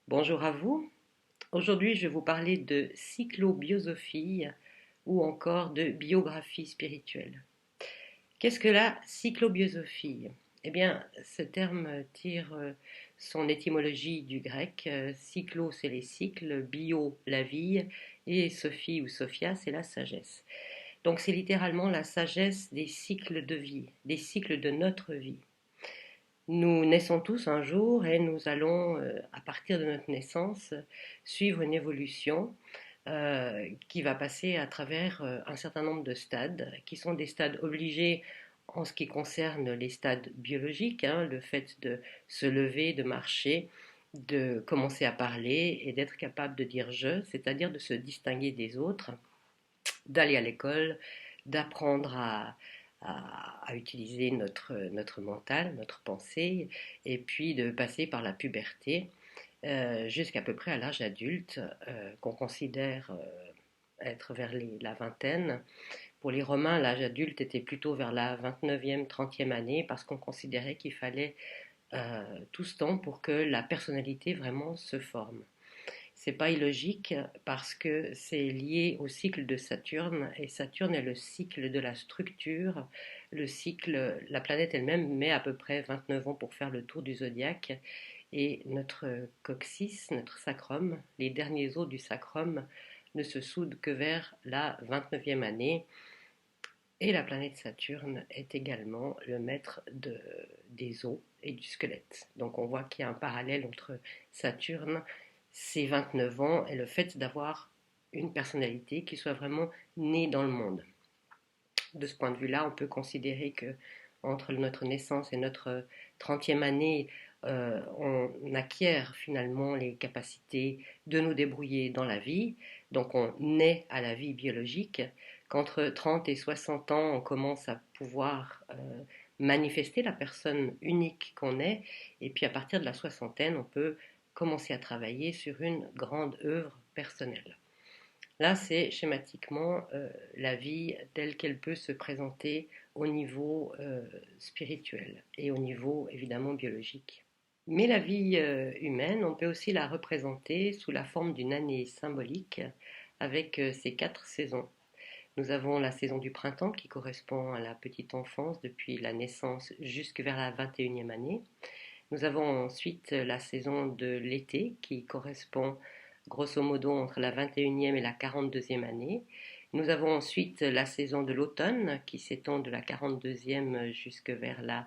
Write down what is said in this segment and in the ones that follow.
Bonjour à vous. Aujourd'hui, je vais vous parler de cyclobiosophie ou encore de biographie spirituelle. Qu'est-ce que la cyclobiosophie? Eh bien, ce terme tire son étymologie du grec. Cyclo, c'est les cycles, bio, la vie, et Sophie ou Sophia, c'est la sagesse. Donc, c'est littéralement la sagesse des cycles de vie, des cycles de notre vie. Nous naissons tous un jour et nous allons, à partir de notre naissance, suivre une évolution qui va passer à travers un certain nombre de stades, qui sont des stades obligés en ce qui concerne les stades biologiques, hein, le fait de se lever, de marcher, de commencer à parler et d'être capable de dire je, c'est-à-dire de se distinguer des autres, d'aller à l'école, d'apprendre à utiliser notre mental, notre pensée, et puis de passer par la puberté jusqu'à peu près à l'âge adulte, qu'on considère être vers la vingtaine. Pour les Romains, l'âge adulte était plutôt vers la 29e, 30e année, parce qu'on considérait qu'il fallait tout ce temps pour que la personnalité vraiment se forme. C'est pas illogique parce que c'est lié au cycle de Saturne et Saturne est le cycle de la structure. Le cycle, la planète elle-même met à peu près 29 ans pour faire le tour du zodiaque et notre coccyx, notre sacrum, les derniers os du sacrum ne se soudent que vers la 29e année et la planète Saturne est également le maître des os et du squelette. Donc on voit qu'il y a un parallèle entre Saturne, ses 29 ans, et le fait d'avoir une personnalité qui soit vraiment née dans le monde. De ce point de vue-là, on peut considérer que entre notre naissance et notre 30e année, on acquiert finalement les capacités de nous débrouiller dans la vie. Donc on naît à la vie biologique. Qu'entre 30 et 60 ans, on commence à pouvoir manifester la personne unique qu'on est. Et puis à partir de la soixantaine, on peut commencer à travailler sur une grande œuvre personnelle. Là, c'est schématiquement la vie telle qu'elle peut se présenter au niveau spirituel et au niveau évidemment biologique. Mais la vie humaine, on peut aussi la représenter sous la forme d'une année symbolique avec ses 4 saisons. Nous avons la saison du printemps qui correspond à la petite enfance depuis la naissance jusque vers la 21e année. Nous avons ensuite la saison de l'été qui correspond grosso modo entre la 21e et la 42e année. Nous avons ensuite la saison de l'automne qui s'étend de la 42e jusque vers la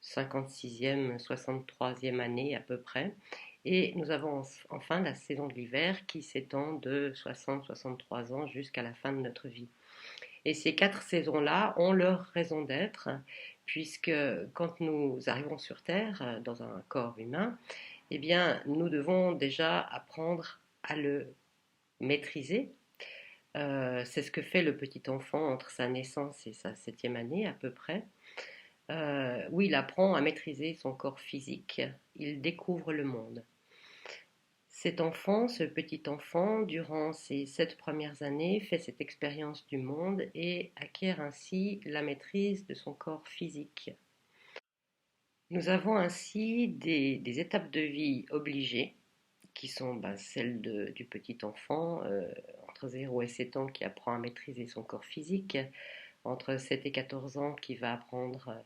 56e, 63e année à peu près. Et nous avons enfin la saison de l'hiver qui s'étend de 60-63 ans jusqu'à la fin de notre vie. Et ces 4 saisons-là ont leur raison d'être, puisque quand nous arrivons sur Terre, dans un corps humain, eh bien, nous devons déjà apprendre à le maîtriser. C'est ce que fait le petit enfant entre sa naissance et sa 7e année à peu près, où il apprend à maîtriser son corps physique, il découvre le monde. Cet enfant, ce petit enfant, durant ses 7 premières années, fait cette expérience du monde et acquiert ainsi la maîtrise de son corps physique. Nous avons ainsi des étapes de vie obligées, qui sont celles du petit enfant, entre 0 et 7 ans, qui apprend à maîtriser son corps physique, entre 7 et 14 ans, qui va apprendre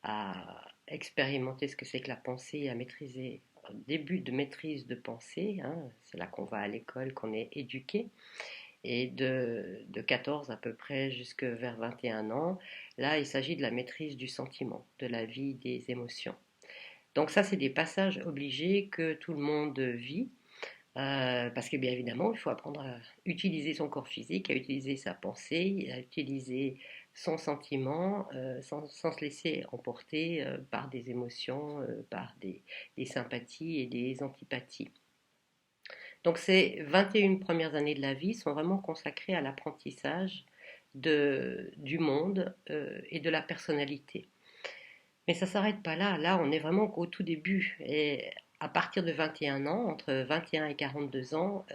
à expérimenter ce que c'est que la pensée, à maîtriser un début de maîtrise de pensée, hein, c'est là qu'on va à l'école, qu'on est éduqué, et de 14 à peu près jusque vers 21 ans, là il s'agit de la maîtrise du sentiment, de la vie des émotions. Donc ça c'est des passages obligés que tout le monde vit, parce que bien évidemment, il faut apprendre à utiliser son corps physique, à utiliser sa pensée, à utiliser son sentiment, sans se laisser emporter par des émotions, par des sympathies et des antipathies. Donc ces 21 premières années de la vie sont vraiment consacrées à l'apprentissage du monde et de la personnalité. Mais ça ne s'arrête pas là. Là, on est vraiment qu'au tout début. Et à partir de 21 ans, entre 21 et 42 ans,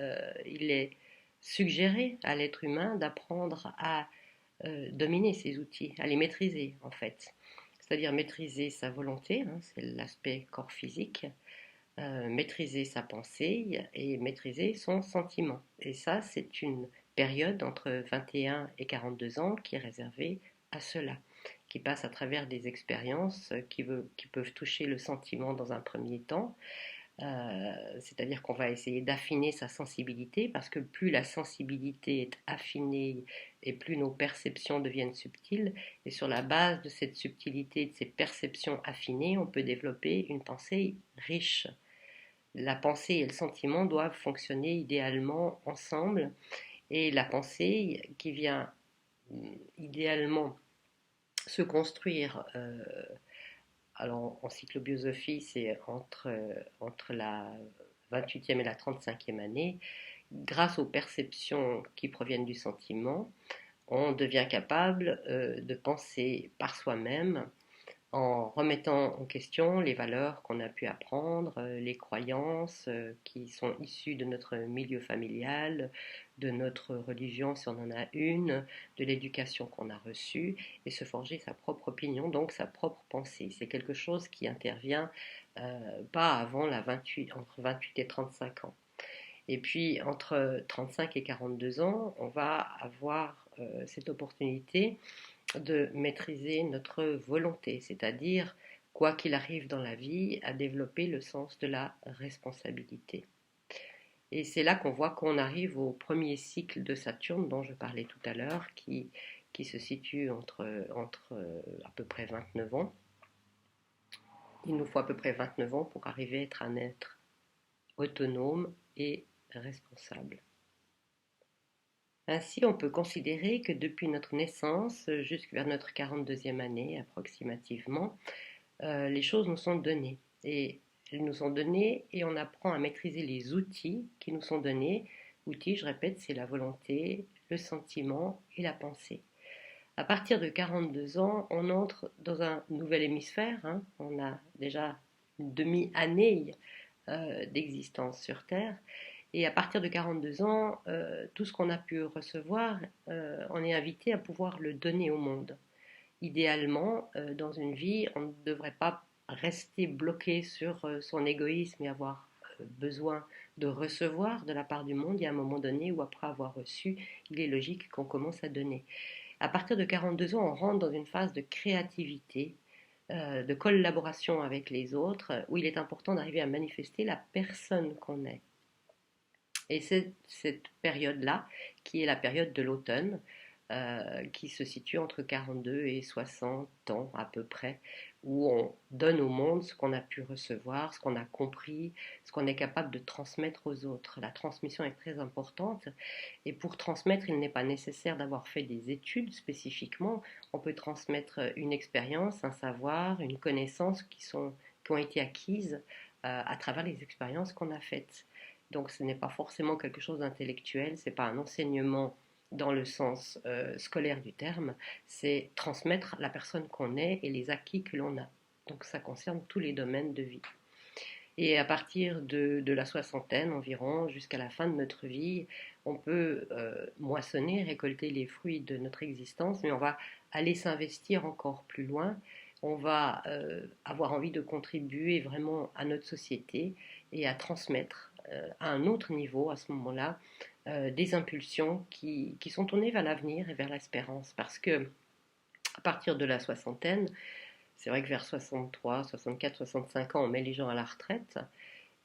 il est suggéré à l'être humain d'apprendre à dominer ses outils, à les maîtriser en fait. C'est-à-dire maîtriser sa volonté, hein, c'est l'aspect corps physique, maîtriser sa pensée et maîtriser son sentiment. Et ça, c'est une période entre 21 et 42 ans qui est réservée à cela, qui passe à travers des expériences qui peuvent toucher le sentiment dans un premier temps, c'est-à-dire qu'on va essayer d'affiner sa sensibilité, parce que plus la sensibilité est affinée et plus nos perceptions deviennent subtiles, et sur la base de cette subtilité, de ces perceptions affinées, on peut développer une pensée riche. La pensée et le sentiment doivent fonctionner idéalement ensemble, et la pensée qui vient idéalement se construire, alors en cyclobiosophie, c'est entre la 28e et la 35e année, grâce aux perceptions qui proviennent du sentiment, on devient capable de penser par soi-même en remettant en question les valeurs qu'on a pu apprendre, les croyances qui sont issues de notre milieu familial, de notre religion si on en a une, de l'éducation qu'on a reçue, et se forger sa propre opinion, donc sa propre pensée. C'est quelque chose qui intervient pas avant entre 28 et 35 ans. Et puis entre 35 et 42 ans, on va avoir cette opportunité de maîtriser notre volonté, c'est-à-dire, quoi qu'il arrive dans la vie, à développer le sens de la responsabilité. Et c'est là qu'on voit qu'on arrive au premier cycle de Saturne dont je parlais tout à l'heure, qui se situe entre à peu près 29 ans. Il nous faut à peu près 29 ans pour arriver à être un être autonome et responsable. Ainsi, on peut considérer que depuis notre naissance jusqu'à notre 42e année approximativement, les choses nous sont données. Et elles nous sont données et on apprend à maîtriser les outils qui nous sont donnés. Outils, je répète, c'est la volonté, le sentiment et la pensée. À partir de 42 ans, on entre dans un nouvel hémisphère. Hein. On a déjà une demi-année d'existence sur Terre. Et à partir de 42 ans, tout ce qu'on a pu recevoir, on est invité à pouvoir le donner au monde. Idéalement, dans une vie, on ne devrait pas rester bloqué sur son égoïsme et avoir besoin de recevoir de la part du monde. Il y a un moment donné où, après avoir reçu, il est logique qu'on commence à donner. À partir de 42 ans, on rentre dans une phase de créativité, de collaboration avec les autres, où il est important d'arriver à manifester la personne qu'on est. Et c'est cette période-là qui est la période de l'automne, qui se situe entre 42 et 60 ans à peu près, où on donne au monde ce qu'on a pu recevoir, ce qu'on a compris, ce qu'on est capable de transmettre aux autres. La transmission est très importante, et pour transmettre, il n'est pas nécessaire d'avoir fait des études spécifiquement. On peut transmettre une expérience, un savoir, une connaissance qui ont été acquises à travers les expériences qu'on a faites. Donc ce n'est pas forcément quelque chose d'intellectuel, ce n'est pas un enseignement dans le sens scolaire du terme, c'est transmettre la personne qu'on est et les acquis que l'on a. Donc ça concerne tous les domaines de vie. Et à partir de la soixantaine environ, jusqu'à la fin de notre vie, on peut moissonner, récolter les fruits de notre existence, mais on va aller s'investir encore plus loin. On va avoir envie de contribuer vraiment à notre société et à transmettre à un autre niveau à ce moment-là des impulsions qui sont tournées vers l'avenir et vers l'espérance. Parce que à partir de la soixantaine, c'est vrai que vers 63, 64, 65 ans, on met les gens à la retraite,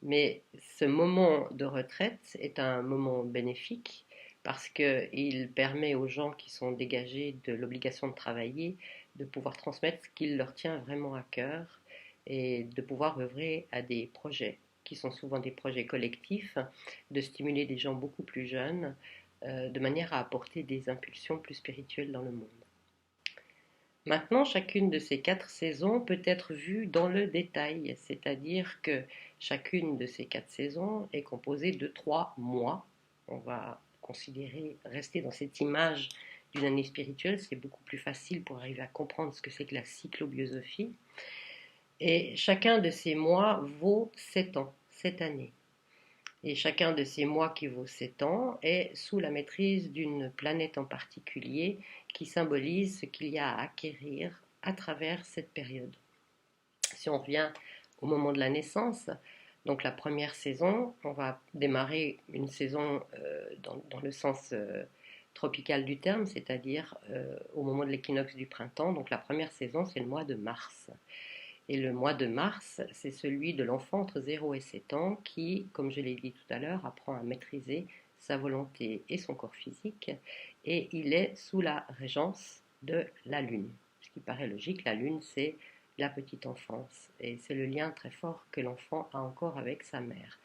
mais ce moment de retraite est un moment bénéfique parce qu'il permet aux gens qui sont dégagés de l'obligation de travailler de pouvoir transmettre ce qui leur tient vraiment à cœur et de pouvoir œuvrer à des projets qui sont souvent des projets collectifs, de stimuler des gens beaucoup plus jeunes, de manière à apporter des impulsions plus spirituelles dans le monde. Maintenant, chacune de ces 4 saisons peut être vue dans le détail, c'est-à-dire que chacune de ces 4 saisons est composée de 3 mois. On va rester dans cette image d'une année spirituelle, c'est beaucoup plus facile pour arriver à comprendre ce que c'est que la cyclobiosophie. Et chacun de ces mois vaut 7 ans, 7 années. Et chacun de ces mois qui vaut 7 ans est sous la maîtrise d'une planète en particulier qui symbolise ce qu'il y a à acquérir à travers cette période. Si on revient au moment de la naissance, Donc la première saison, on va démarrer une saison dans le sens tropical du terme, c'est-à-dire au moment de l'équinoxe du printemps. Donc la première saison, c'est le mois de mars. Et le mois de mars, c'est celui de l'enfant entre 0 et 7 ans qui, comme je l'ai dit tout à l'heure, apprend à maîtriser sa volonté et son corps physique. Et il est sous la régence de la Lune. Ce qui paraît logique, la Lune, c'est la petite enfance. Et c'est le lien très fort que l'enfant a encore avec sa mère.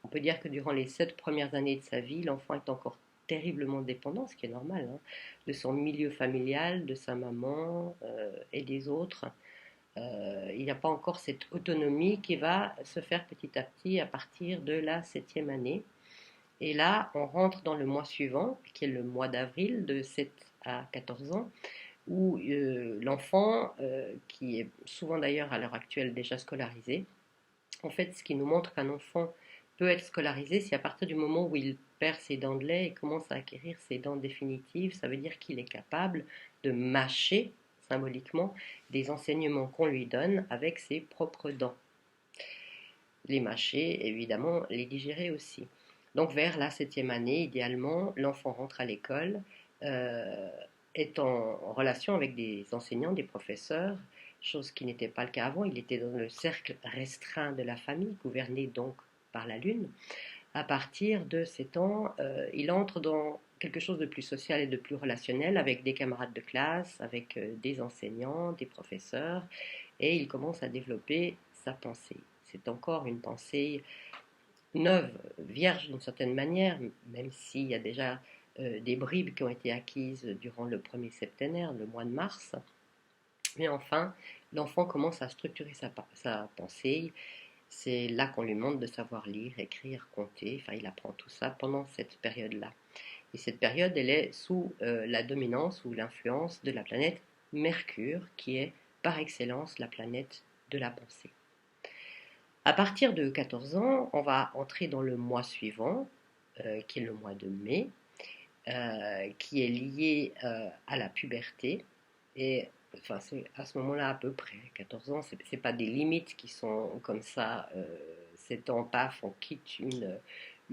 On peut dire que durant les 7 premières années de sa vie, l'enfant est encore terriblement dépendant, ce qui est normal, hein, de son milieu familial, de sa maman et des autres. Il n'y a pas encore cette autonomie qui va se faire petit à petit à partir de la 7e année. Et là, on rentre dans le mois suivant, qui est le mois d'avril, de 7 à 14 ans, où l'enfant, qui est souvent d'ailleurs à l'heure actuelle déjà scolarisé, en fait, ce qui nous montre qu'un enfant peut être scolarisé, c'est à partir du moment où il perd ses dents de lait et commence à acquérir ses dents définitives. Ça veut dire qu'il est capable de mâcher, symboliquement, des enseignements qu'on lui donne avec ses propres dents. Les mâcher, évidemment, les digérer aussi. Donc vers la 7e année, idéalement, l'enfant rentre à l'école, euh, est en relation avec des enseignants, des professeurs, chose qui n'était pas le cas avant. Il était dans le cercle restreint de la famille, gouverné donc par la Lune. À partir de 7 ans, il entre dans quelque chose de plus social et de plus relationnel avec des camarades de classe, avec des enseignants, des professeurs, et il commence à développer sa pensée. C'est encore une pensée neuve, vierge d'une certaine manière, même s'il y a déjà des bribes qui ont été acquises durant le premier septénaire, le mois de mars. Mais enfin, l'enfant commence à structurer sa pensée. C'est là qu'on lui demande de savoir lire, écrire, compter. Enfin, il apprend tout ça pendant cette période-là. Et cette période, elle est sous la dominance ou l'influence de la planète Mercure, qui est par excellence la planète de la pensée. À partir de 14 ans, on va entrer dans le mois suivant, qui est le mois de mai, qui est lié à la puberté. Et enfin, c'est à ce moment-là à peu près, 14 ans, c'est pas des limites qui sont comme ça, 7 ans, paf, on quitte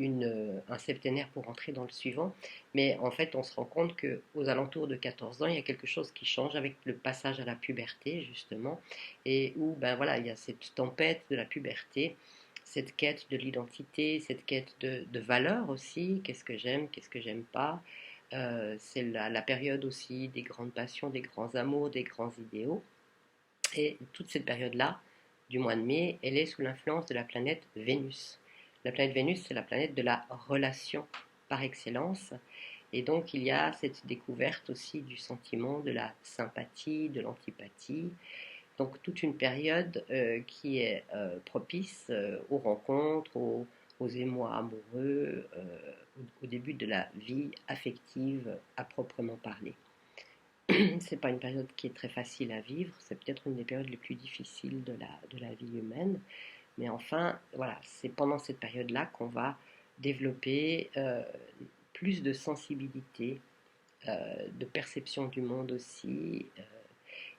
un septénaire pour entrer dans le suivant. Mais en fait, on se rend compte qu'aux alentours de 14 ans, il y a quelque chose qui change avec le passage à la puberté, justement, et où, ben voilà, il y a cette tempête de la puberté, cette quête de l'identité, cette quête de valeur aussi, qu'est-ce que j'aime pas. C'est la période aussi des grandes passions, des grands amours, des grands idéaux. Et toute cette période-là, du mois de mai, elle est sous l'influence de la planète Vénus. La planète Vénus, c'est la planète de la relation par excellence. Et donc, il y a cette découverte aussi du sentiment, de la sympathie, de l'antipathie. Donc, toute une période qui est propice aux rencontres, aux émois amoureux, au début de la vie affective à proprement parler. C'est pas une période qui est très facile à vivre, c'est peut-être une des périodes les plus difficiles de la vie humaine, mais enfin, voilà, c'est pendant cette période-là qu'on va développer plus de sensibilité, de perception du monde aussi.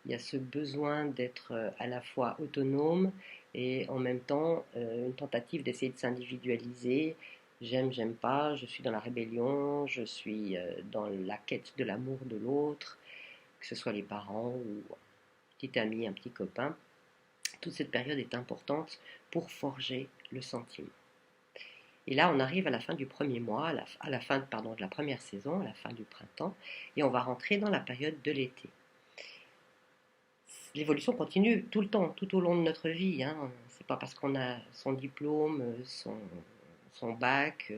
Il y a ce besoin d'être à la fois autonome et en même temps une tentative d'essayer de s'individualiser. J'aime, j'aime pas, je suis dans la rébellion, je suis dans la quête de l'amour de l'autre, que ce soit les parents ou un petit ami, un petit copain. Toute cette période est importante pour forger le sentiment. Et là, on arrive à la fin du premier mois, à la fin pardon, de la première saison, à la fin du printemps, et on va rentrer dans la période de l'été. L'évolution continue tout le temps, tout au long de notre vie. Hein. C'est pas parce qu'on a son diplôme, son bac,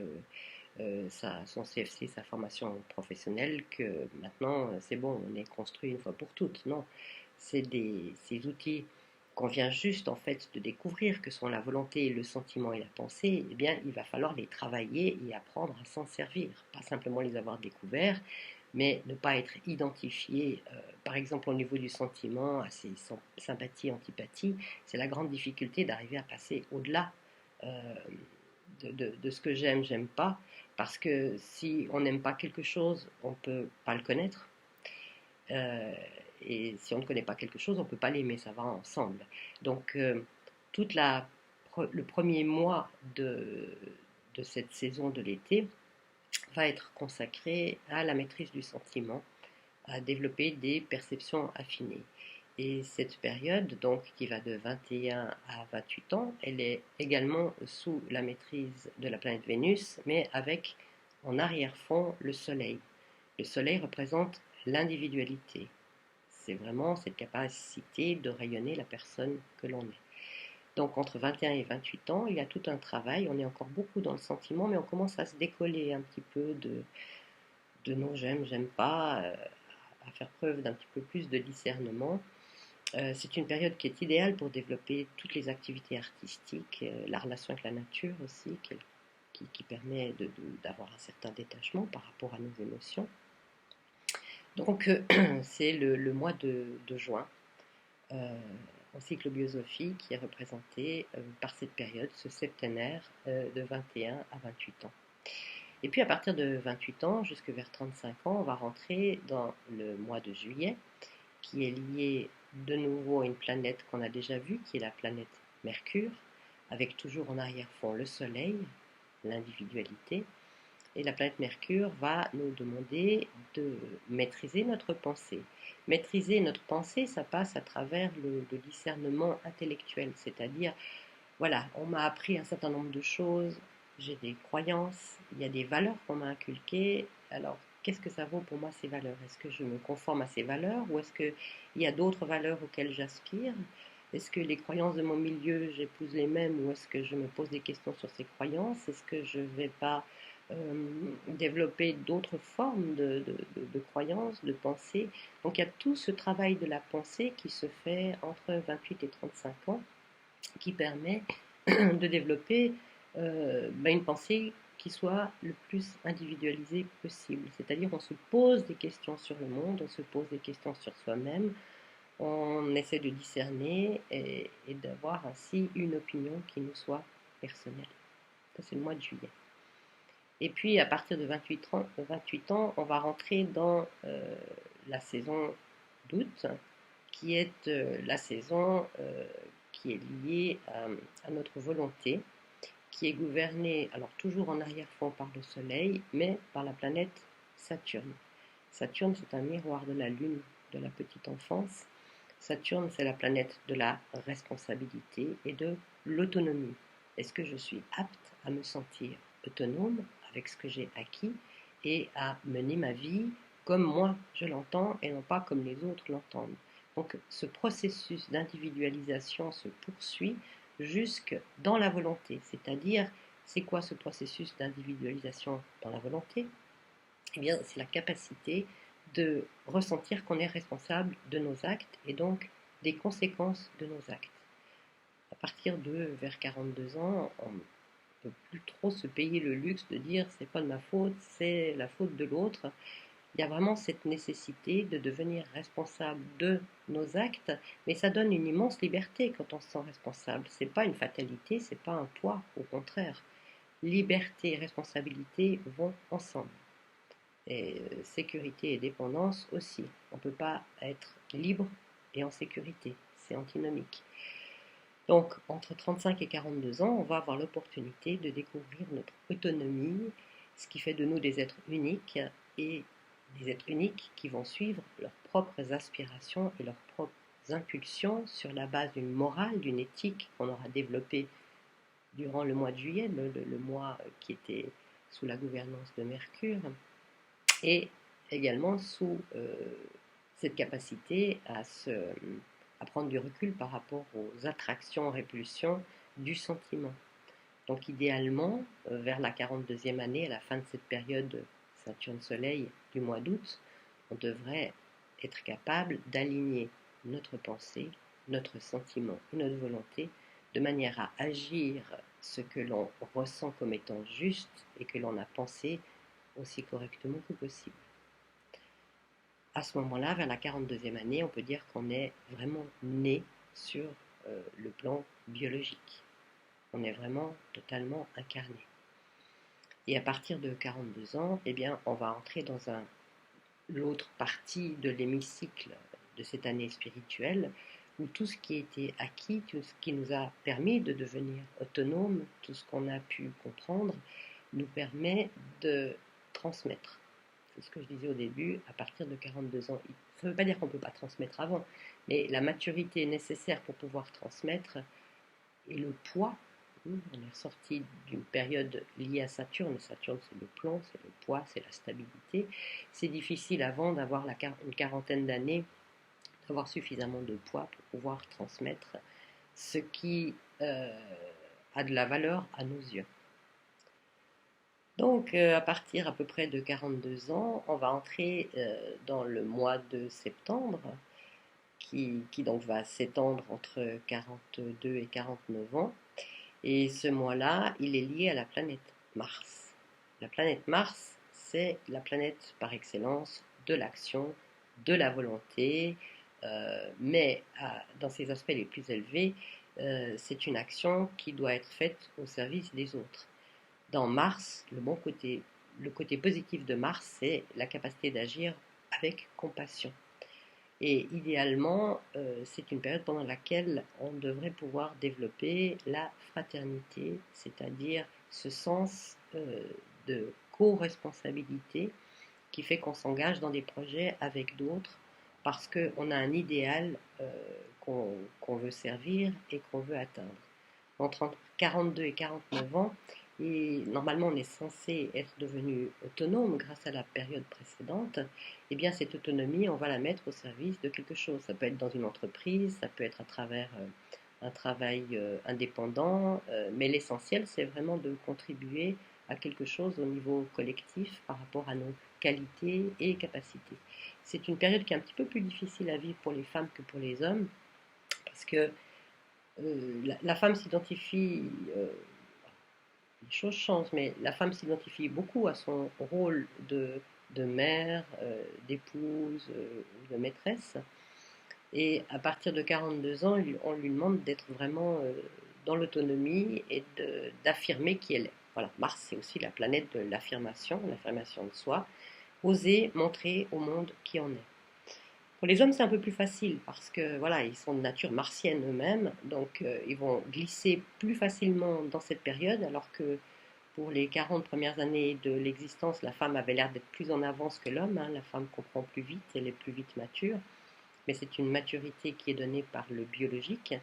son CFC, sa formation professionnelle, que maintenant c'est bon, on est construit une fois pour toutes. Non, ces outils qu'on vient juste en fait de découvrir, que sont la volonté, le sentiment et la pensée. Eh bien, il va falloir les travailler et apprendre à s'en servir, pas simplement les avoir découverts, mais ne pas être identifié, par exemple au niveau du sentiment, à ses sympathies, antipathies. C'est la grande difficulté d'arriver à passer au-delà euh, de ce que j'aime, j'aime pas, parce que si on n'aime pas quelque chose, on ne peut pas le connaître. Euh, et si on ne connaît pas quelque chose, on ne peut pas l'aimer, ça va ensemble. Donc toute la le premier mois de cette saison de l'été va être consacré à la maîtrise du sentiment, à développer des perceptions affinées. Et cette période, donc, qui va de 21 à 28 ans, elle est également sous la maîtrise de la planète Vénus, mais avec en arrière-fond le Soleil. Le Soleil représente l'individualité. C'est vraiment cette capacité de rayonner la personne que l'on est. Donc entre 21 et 28 ans, il y a tout un travail, on est encore beaucoup dans le sentiment, mais on commence à se décoller un petit peu de non j'aime pas, à faire preuve d'un petit peu plus de discernement. C'est une période qui est idéale pour développer toutes les activités artistiques, la relation avec la nature aussi, qui permet d'avoir un certain détachement par rapport à nos émotions. Donc c'est le mois de juin en cyclobiosophie qui est représenté par cette période, ce septénaire de 21 à 28 ans. Et puis à partir de 28 ans jusque vers 35 ans, on va rentrer dans le mois de juillet qui est lié de nouveau à une planète qu'on a déjà vue, qui est la planète Mercure, avec toujours en arrière-fond le Soleil, l'individualité. Et la planète Mercure va nous demander de maîtriser notre pensée. Maîtriser notre pensée, ça passe à travers le discernement intellectuel, c'est-à-dire, voilà, on m'a appris un certain nombre de choses, j'ai des croyances, il y a des valeurs qu'on m'a inculquées, alors qu'est-ce que ça vaut pour moi ces valeurs? Est-ce que je me conforme à ces valeurs ou est-ce qu'il y a d'autres valeurs auxquelles j'aspire? Est-ce que les croyances de mon milieu, j'épouse les mêmes ou est-ce que je me pose des questions sur ces croyances? Est-ce que je ne vais pas développer d'autres formes de croyances, de pensée? Donc il y a tout ce travail de la pensée qui se fait entre 28 et 35 ans qui permet de développer une pensée qui soit le plus individualisée possible. C'est-à-dire on se pose des questions sur le monde, on se pose des questions sur soi-même, on essaie de discerner et d'avoir ainsi une opinion qui nous soit personnelle. Ça c'est le mois de juillet. Et puis à partir de 28 ans on va rentrer dans la saison d'août, qui est la saison qui est liée à notre volonté, qui est gouvernée, alors toujours en arrière-fond par le Soleil, mais par la planète Saturne. Saturne, c'est un miroir de la Lune de la petite enfance. Saturne, c'est la planète de la responsabilité et de l'autonomie. Est-ce que je suis apte à me sentir autonome avec ce que j'ai acquis et à mener ma vie comme moi je l'entends et non pas comme les autres l'entendent? Donc ce processus d'individualisation se poursuit jusque dans la volonté. C'est-à-dire, c'est quoi ce processus d'individualisation dans la volonté? Eh bien, c'est la capacité de ressentir qu'on est responsable de nos actes et donc des conséquences de nos actes. À partir de vers 42 ans, on ne peut plus trop se payer le luxe de dire c'est pas de ma faute, c'est la faute de l'autre. Il y a vraiment cette nécessité de devenir responsable de nos actes, mais ça donne une immense liberté quand on se sent responsable. C'est pas une fatalité, c'est pas un poids, au contraire. Liberté et responsabilité vont ensemble. Et sécurité et dépendance aussi. On ne peut pas être libre et en sécurité, c'est antinomique. Donc, entre 35 et 42 ans, on va avoir l'opportunité de découvrir notre autonomie, ce qui fait de nous des êtres uniques et des êtres uniques qui vont suivre leurs propres aspirations et leurs propres impulsions sur la base d'une morale, d'une éthique qu'on aura développée durant le mois de juillet, le mois qui était sous la gouvernance de Mercure, et également sous cette capacité à prendre du recul par rapport aux attractions, répulsions du sentiment. Donc idéalement, vers la 42e année, à la fin de cette période Saturne-Soleil du mois d'août, on devrait être capable d'aligner notre pensée, notre sentiment et notre volonté de manière à agir ce que l'on ressent comme étant juste et que l'on a pensé aussi correctement que possible. À ce moment-là, vers la 42e année, on peut dire qu'on est vraiment né sur le plan biologique. On est vraiment totalement incarné. Et à partir de 42 ans, eh bien, on va entrer dans l'autre partie de l'hémicycle de cette année spirituelle, où tout ce qui était acquis, tout ce qui nous a permis de devenir autonomes, tout ce qu'on a pu comprendre, nous permet de transmettre. C'est ce que je disais au début, à partir de 42 ans. Ça ne veut pas dire qu'on ne peut pas transmettre avant, mais la maturité nécessaire pour pouvoir transmettre et le poids. On est ressorti d'une période liée à Saturne. Saturne, c'est le plomb, c'est le poids, c'est la stabilité. C'est difficile avant d'avoir une quarantaine d'années, d'avoir suffisamment de poids pour pouvoir transmettre ce qui a de la valeur à nos yeux. Donc, à partir à peu près de 42 ans, on va entrer dans le mois de septembre, qui donc va s'étendre entre 42 et 49 ans. Et ce mois-là, il est lié à la planète Mars. La planète Mars, c'est la planète par excellence de l'action, de la volonté, mais dans ses aspects les plus élevés, c'est une action qui doit être faite au service des autres. Dans Mars, le côté positif de Mars, c'est la capacité d'agir avec compassion. Et idéalement, c'est une période pendant laquelle on devrait pouvoir développer la fraternité, c'est-à-dire ce sens de co-responsabilité qui fait qu'on s'engage dans des projets avec d'autres parce qu'on a un idéal qu'on veut servir et qu'on veut atteindre. Entre 42 et 49 ans, et normalement on est censé être devenu autonome grâce à la période précédente, et eh bien cette autonomie, on va la mettre au service de quelque chose. Ça peut être dans une entreprise, ça peut être à travers un travail indépendant, mais l'essentiel c'est vraiment de contribuer à quelque chose au niveau collectif par rapport à nos qualités et capacités. C'est une période qui est un petit peu plus difficile à vivre pour les femmes que pour les hommes, parce que la femme s'identifie, les choses changent, mais la femme s'identifie beaucoup à son rôle de mère, d'épouse, de maîtresse. Et à partir de 42 ans, on lui demande d'être vraiment dans l'autonomie et d'affirmer qui elle est. Voilà, Mars, c'est aussi la planète de l'affirmation de soi. Oser montrer au monde qui on est. Pour les hommes, c'est un peu plus facile parce que voilà, ils sont de nature martienne eux-mêmes, donc ils vont glisser plus facilement dans cette période, alors que pour les 40 premières années de l'existence, la femme avait l'air d'être plus en avance que l'homme. La femme comprend plus vite, elle est plus vite mature, mais c'est une maturité qui est donnée par le biologique.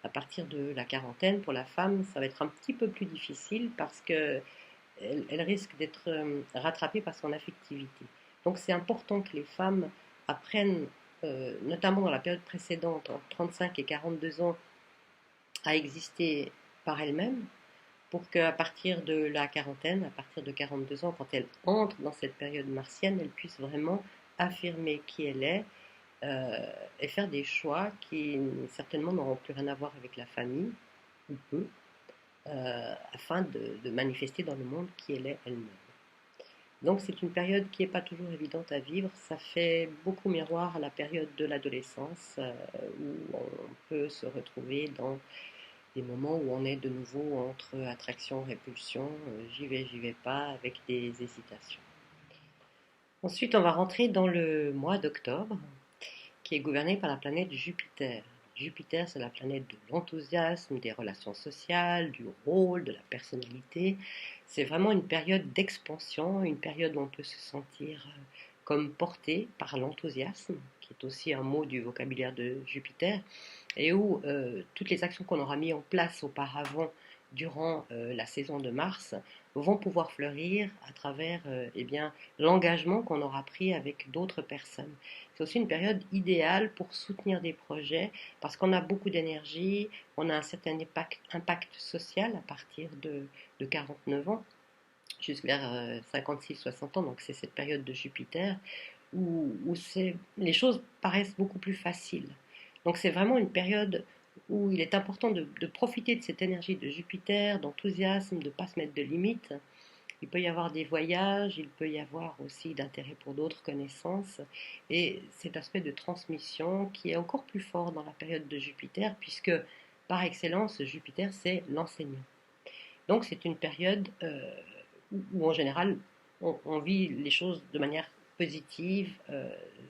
À partir de la quarantaine, pour la femme, ça va être un petit peu plus difficile parce que elle risque d'être rattrapée par son affectivité. Donc c'est important que les femmes apprennent, notamment dans la période précédente, entre 35 et 42 ans, à exister par elles-mêmes, pour qu'à partir de la quarantaine, à partir de 42 ans, quand elles entrent dans cette période martienne, elles puissent vraiment affirmer qui elle est et faire des choix qui certainement n'auront plus rien à voir avec la famille, ou peu, afin de manifester dans le monde qui elle est elle-même. Donc c'est une période qui n'est pas toujours évidente à vivre. Ça fait beaucoup miroir à la période de l'adolescence où on peut se retrouver dans des moments où on est de nouveau entre attraction, répulsion, j'y vais pas, avec des hésitations. Ensuite, on va rentrer dans le mois d'octobre, qui est gouverné par la planète Jupiter. Jupiter, c'est la planète de l'enthousiasme, des relations sociales, du rôle, de la personnalité. C'est vraiment une période d'expansion, une période où on peut se sentir comme porté par l'enthousiasme, qui est aussi un mot du vocabulaire de Jupiter, et où toutes les actions qu'on aura mis en place auparavant durant la saison de Mars vont pouvoir fleurir à travers eh bien, l'engagement qu'on aura pris avec d'autres personnes. C'est aussi une période idéale pour soutenir des projets parce qu'on a beaucoup d'énergie, on a un certain impact social à partir de 49 ans jusqu'à 56-60 ans, donc c'est cette période de Jupiter où les choses paraissent beaucoup plus faciles. Donc c'est vraiment une période où il est important de profiter de cette énergie de Jupiter, d'enthousiasme, de ne pas se mettre de limites. Il peut y avoir des voyages, il peut y avoir aussi d'intérêt pour d'autres connaissances, et cet aspect de transmission qui est encore plus fort dans la période de Jupiter, puisque par excellence, Jupiter, c'est l'enseignant. Donc c'est une période où en général, on vit les choses de manière positive,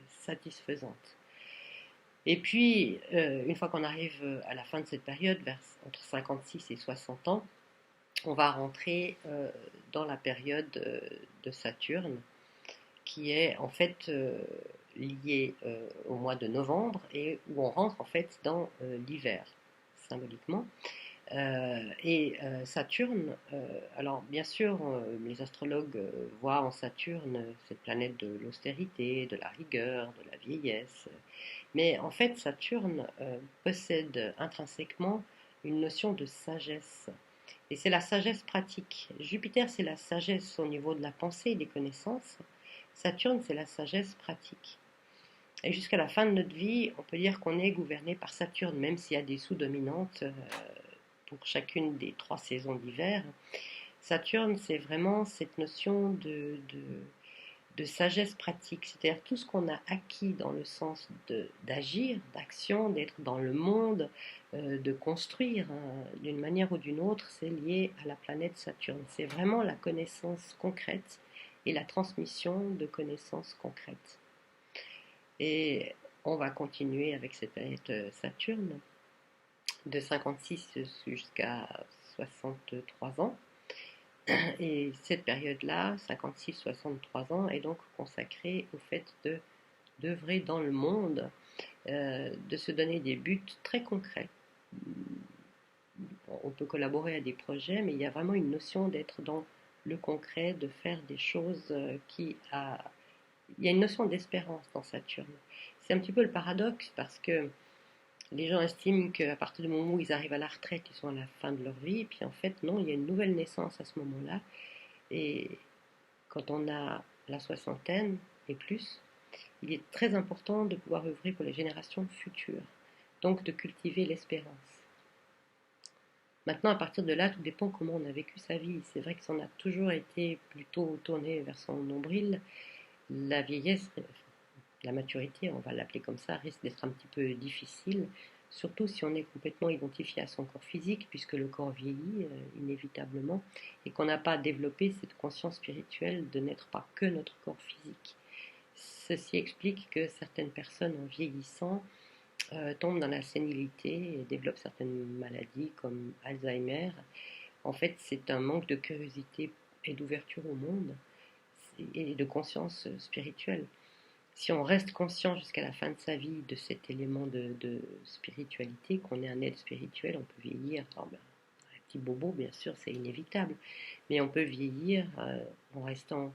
satisfaisante. Et puis, une fois qu'on arrive à la fin de cette période, entre 56 et 60 ans, on va rentrer dans la période de Saturne, qui est en fait liée au mois de novembre et où on rentre en fait dans l'hiver, symboliquement. Saturne, alors bien sûr, les astrologues voient en Saturne cette planète de l'austérité, de la rigueur, de la vieillesse, mais en fait Saturne possède intrinsèquement une notion de sagesse, et c'est la sagesse pratique. Jupiter, c'est la sagesse au niveau de la pensée et des connaissances. Saturne, c'est la sagesse pratique. Et jusqu'à la fin de notre vie, on peut dire qu'on est gouverné par Saturne, même s'il y a des sous-dominantes pour chacune des 3 saisons d'hiver. Saturne, c'est vraiment cette notion de sagesse pratique, c'est-à-dire tout ce qu'on a acquis dans le sens d'agir, d'action, d'être dans le monde, de construire d'une manière ou d'une autre, c'est lié à la planète Saturne. C'est vraiment la connaissance concrète et la transmission de connaissances concrètes. Et on va continuer avec cette planète Saturne de 56 jusqu'à 63 ans. Et cette période-là, 56-63 ans, est donc consacrée au fait d'œuvrer dans le monde, de se donner des buts très concrets. On peut collaborer à des projets, mais il y a vraiment une notion d'être dans le concret, de faire des choses Il y a une notion d'espérance dans Saturne. C'est un petit peu le paradoxe parce que les gens estiment qu'à partir du moment où ils arrivent à la retraite, ils sont à la fin de leur vie, et puis en fait, non, il y a une nouvelle naissance à ce moment-là. Et quand on a la soixantaine et plus, il est très important de pouvoir œuvrer pour les générations futures, donc de cultiver l'espérance. Maintenant, à partir de là, tout dépend comment on a vécu sa vie. C'est vrai que si on a toujours été plutôt tourné vers son nombril, la vieillesse, la maturité, on va l'appeler comme ça, risque d'être un petit peu difficile, surtout si on est complètement identifié à son corps physique, puisque le corps vieillit inévitablement, et qu'on n'a pas développé cette conscience spirituelle de n'être pas que notre corps physique. Ceci explique que certaines personnes, en vieillissant, tombent dans la sénilité et développent certaines maladies comme Alzheimer. En fait, c'est un manque de curiosité et d'ouverture au monde et de conscience spirituelle. Si on reste conscient jusqu'à la fin de sa vie de cet élément de spiritualité, qu'on est un être spirituel, on peut vieillir. Alors ben, un petit bobo, bien sûr, c'est inévitable, mais on peut vieillir en restant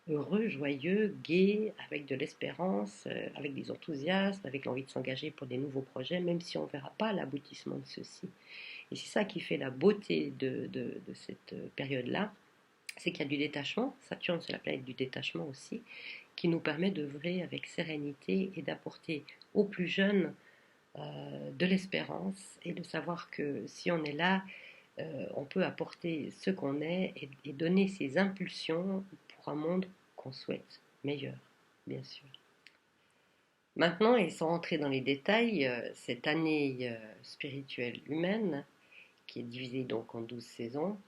heureux, joyeux, gai, avec de l'espérance, avec des enthousiasmes, avec l'envie de s'engager pour des nouveaux projets, même si on ne verra pas l'aboutissement de ceux-ci. Et c'est ça qui fait la beauté de cette période-là, c'est qu'il y a du détachement. Saturne, c'est la planète du détachement aussi, qui nous permet d'œuvrer avec sérénité et d'apporter aux plus jeunes de l'espérance et de savoir que si on est là, on peut apporter ce qu'on est et donner ses impulsions pour un monde qu'on souhaite meilleur, bien sûr. Maintenant, et sans rentrer dans les détails, cette année spirituelle humaine, qui est divisée donc en 12 saisons,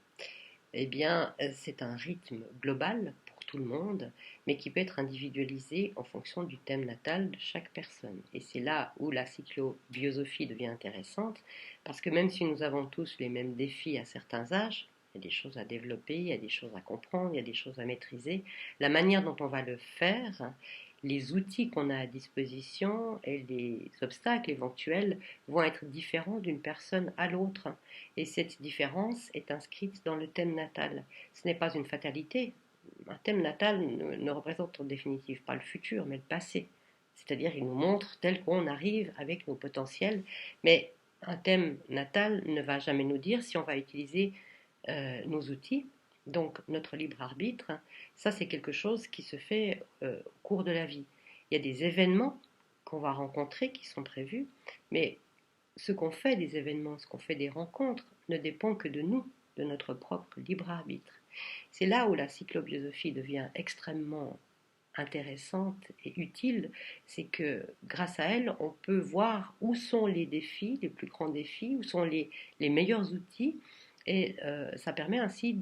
eh bien, c'est un rythme global pour tout le monde, mais qui peut être individualisé en fonction du thème natal de chaque personne. Et c'est là où la cyclobiosophie devient intéressante, parce que même si nous avons tous les mêmes défis à certains âges, il y a des choses à développer, il y a des choses à comprendre, il y a des choses à maîtriser, la manière dont on va le faire, les outils qu'on a à disposition et les obstacles éventuels vont être différents d'une personne à l'autre. Et cette différence est inscrite dans le thème natal. Ce n'est pas une fatalité. Un thème natal ne représente en définitive pas le futur, mais le passé. C'est-à-dire, il nous montre tel qu'on arrive avec nos potentiels. Mais un thème natal ne va jamais nous dire si on va utiliser nos outils, donc notre libre arbitre. Ça, c'est quelque chose qui se fait au cours de la vie. Il y a des événements qu'on va rencontrer qui sont prévus, mais ce qu'on fait des événements, ce qu'on fait des rencontres, ne dépend que de nous, de notre propre libre arbitre. C'est là où la cyclobiosophie devient extrêmement intéressante et utile, c'est que grâce à elle, on peut voir où sont les défis, les plus grands défis, où sont les meilleurs outils, et ça permet ainsi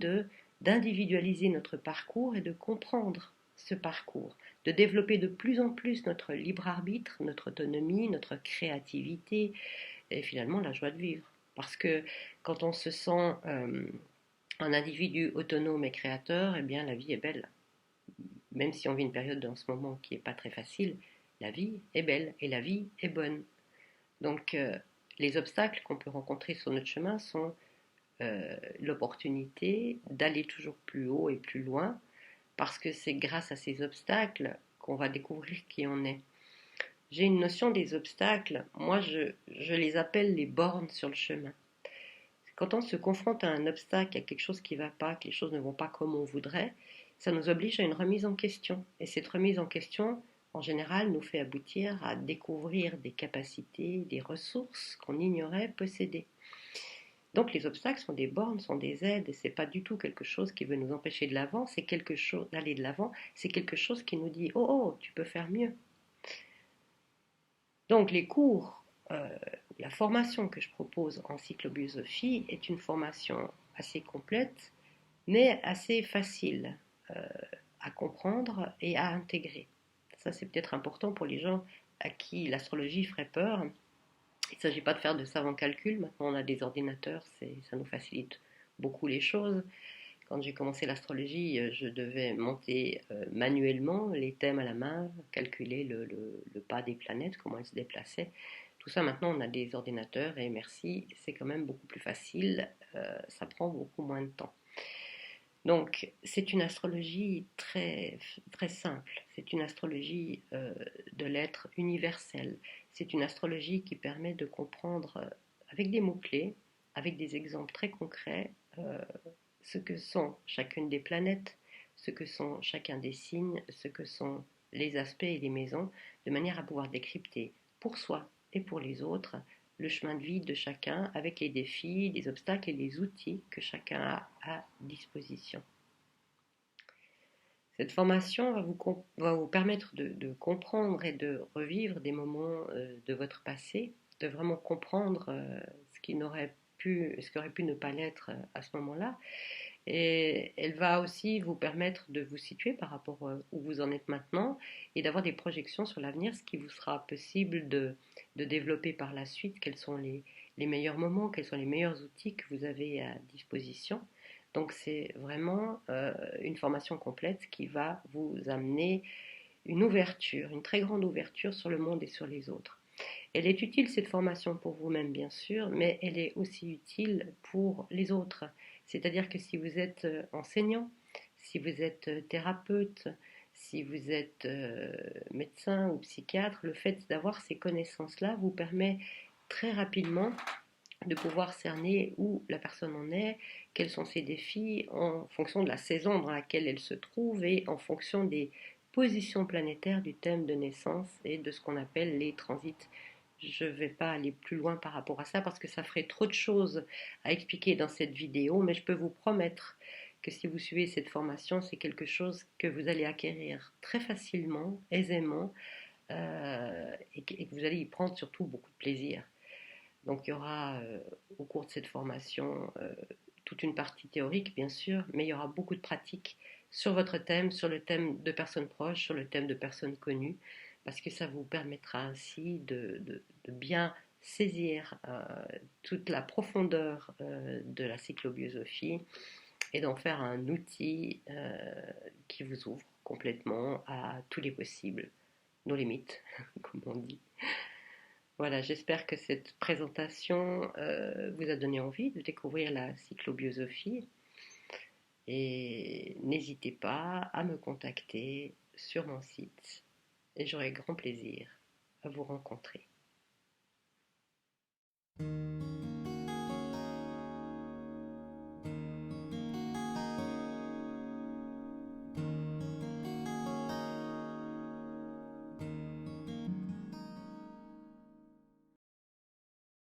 d'individualiser notre parcours et de comprendre ce parcours, de développer de plus en plus notre libre arbitre, notre autonomie, notre créativité et finalement la joie de vivre. Parce que quand on se sent un individu autonome et créateur, eh bien la vie est belle. Même si on vit une période en ce moment qui n'est pas très facile, la vie est belle et la vie est bonne. Donc les obstacles qu'on peut rencontrer sur notre chemin sont l'opportunité d'aller toujours plus haut et plus loin, parce que c'est grâce à ces obstacles qu'on va découvrir qui on est. J'ai une notion des obstacles, moi je les appelle les bornes sur le chemin. Quand on se confronte à un obstacle, à quelque chose qui ne va pas, que les choses ne vont pas comme on voudrait, ça nous oblige à une remise en question. Et cette remise en question, en général, nous fait aboutir à découvrir des capacités, des ressources qu'on ignorait posséder. Donc les obstacles sont des bornes, sont des aides, et c'est pas du tout quelque chose qui veut nous empêcher de l'avant, c'est quelque chose d'aller de l'avant, c'est quelque chose qui nous dit oh oh, tu peux faire mieux. Donc les cours, la formation que je propose en cyclobiosophie est une formation assez complète, mais assez facile à comprendre et à intégrer. Ça c'est peut-être important pour les gens à qui l'astrologie ferait peur. Il ne s'agit pas de faire de savants calculs, maintenant on a des ordinateurs, ça nous facilite beaucoup les choses. Quand j'ai commencé l'astrologie, je devais monter manuellement les thèmes à la main, calculer le pas des planètes, comment elles se déplaçaient. Tout ça, maintenant, on a des ordinateurs et merci, c'est quand même beaucoup plus facile, ça prend beaucoup moins de temps. Donc, c'est une astrologie très, très simple, c'est une astrologie de l'être universel, c'est une astrologie qui permet de comprendre avec des mots-clés, avec des exemples très concrets, ce que sont chacune des planètes, ce que sont chacun des signes, ce que sont les aspects et les maisons, de manière à pouvoir décrypter pour soi et pour les autres le chemin de vie de chacun avec les défis, les obstacles et les outils que chacun a à disposition. Cette formation va vous permettre de comprendre et de revivre des moments de votre passé, de vraiment comprendre ce qui aurait pu ne pas l'être à ce moment-là. Et elle va aussi vous permettre de vous situer par rapport où vous en êtes maintenant et d'avoir des projections sur l'avenir, ce qui vous sera possible de développer par la suite, quels sont les meilleurs moments, quels sont les meilleurs outils que vous avez à disposition. Donc c'est vraiment une formation complète qui va vous amener une ouverture, une très grande ouverture sur le monde et sur les autres. Elle est utile, cette formation, pour vous-même, bien sûr, mais elle est aussi utile pour les autres. C'est-à-dire que si vous êtes enseignant, si vous êtes thérapeute, si vous êtes médecin ou psychiatre, le fait d'avoir ces connaissances-là vous permet très rapidement de pouvoir cerner où la personne en est, quels sont ses défis en fonction de la saison dans laquelle elle se trouve et en fonction des positions planétaires du thème de naissance et de ce qu'on appelle les transits. Je ne vais pas aller plus loin par rapport à ça parce que ça ferait trop de choses à expliquer dans cette vidéo, mais je peux vous promettre que si vous suivez cette formation, c'est quelque chose que vous allez acquérir très facilement, aisément, et que vous allez y prendre surtout beaucoup de plaisir. Donc il y aura au cours de cette formation toute une partie théorique, bien sûr, mais il y aura beaucoup de pratiques sur votre thème, sur le thème de personnes proches, sur le thème de personnes connues, parce que ça vous permettra ainsi de bien saisir toute la profondeur de la cyclobiosophie et d'en faire un outil qui vous ouvre complètement à tous les possibles, nos limites, comme on dit. Voilà, j'espère que cette présentation vous a donné envie de découvrir la cyclobiosophie et n'hésitez pas à me contacter sur mon site et j'aurai grand plaisir à vous rencontrer.